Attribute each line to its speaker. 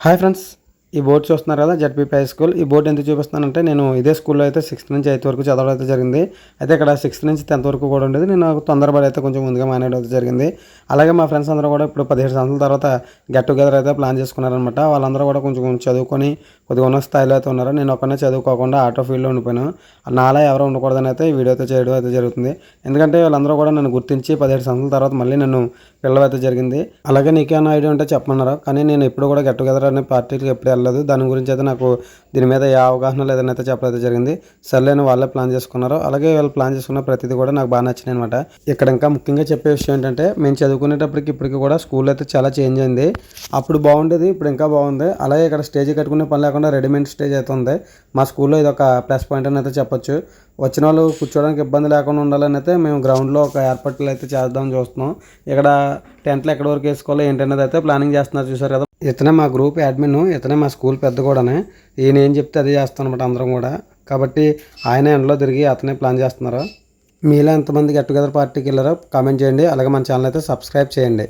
Speaker 1: Hi friends, ఈ board చూస్తున్నారు కదా, జడ్పీపీ హై స్కూల్. ఈ బోర్డు ఎందుకు చూపిస్తున్నానంటే నేను ఇదే స్కూల్లో అయితే 6th నుంచి 8th వరకు చదవడం అయితే జరిగింది. అయితే ఇక్కడ 6th నుంచి 10th వరకు కూడా ఉండేది. నేను తొందరపడి అయితే కొంచెం ముందుగా మానేయడం అయితే జరిగింది. అలాగే మా ఫ్రెండ్స్ అందరూ కూడా ఇప్పుడు 17 సంవత్సరాల తర్వాత గెట్ టుగెదర్ అయితే ప్లాన్ చేసుకున్నారనమాట. వాళ్ళందరూ కూడా కొంచెం చదువుకొని కొద్దిగా ఉన్న స్థాయిలో అయితే ఉన్నారు. నేను ఒక్కనే చదువుకోకుండా ఆటో ఫీల్డ్లో ఉండిపోయాను. నాలా ఎవరో ఉండకూడదని అయితే ఈ వీడియో అయితే చేయడం అయితే జరుగుతుంది. ఎందుకంటే వాళ్ళందరూ కూడా నన్ను గుర్తించి 17 సంవత్సరాల తర్వాత మళ్ళీ నన్ను పిలవడం అయితే జరిగింది. అలాగే నీకేమైనా ఐడియా ఉంటే చెప్పమన్నారు. కానీ నేను ఎప్పుడు కూడా గెట్ టుగెదర్ అనే పార్టీకి ఎప్పుడు వెళ్ళలేదు. దాని గురించి అయితే నాకు దీని మీద ఏ అవగాహన లేదని అయితే చెప్పడం జరిగింది. సర్లేని వాళ్ళే ప్లాన్ చేసుకున్నారు. అలాగే వాళ్ళు ప్లాన్ చేసుకున్న ప్రతిదీ కూడా నాకు బాగా నచ్చింది అనమాట. ఇక్కడ ఇంకా ముఖ్యంగా చెప్పే విషయం ఏంటంటే, మేము చదువుకునేటప్పటికి ఇప్పటికి కూడా స్కూల్ అయితే చాలా చేంజ్ అయింది. అప్పుడు బాగుండేది, ఇప్పుడు ఇంకా బాగుంది. అలాగే ఇక్కడ స్టేజ్ కట్టుకునే పని లేకుండా రెడీమేడ్ స్టేజ్ అయితే ఉంది. మా స్కూల్లో ఇది ఒక ప్లస్ పాయింట్ అని అయితే చెప్పొచ్చు. వచ్చిన వాళ్ళు కూర్చోడానికి ఇబ్బంది లేకుండా ఉండాలని అయితే మేము గ్రౌండ్లో ఒక ఏర్పాట్లు అయితే చేద్దామని చూస్తున్నాం. ఇక్కడ టెంట్లు ఎక్కడి వరకు వేసుకోవాలో ఏంటనేది అయితే ప్లానింగ్ చేస్తున్నారు. చూసారు కదా, ఇతనే మా గ్రూప్ అడ్మిన్, ఇతనే మా స్కూల్ పెద్ద కూడానే. ఈయన ఏం చెప్తే అదే చేస్తాం అనమాట అందరం కూడా. కాబట్టి ఆయన ఎండలో తిరిగి అతనే ప్లాన్ చేస్తున్నారు. మీలో ఎంతమంది గెట్ టుగెదర్ పార్టీకి వెళ్ళారో కామెంట్ చేయండి. అలాగే మన ఛానల్ అయితే సబ్స్క్రైబ్ చేయండి.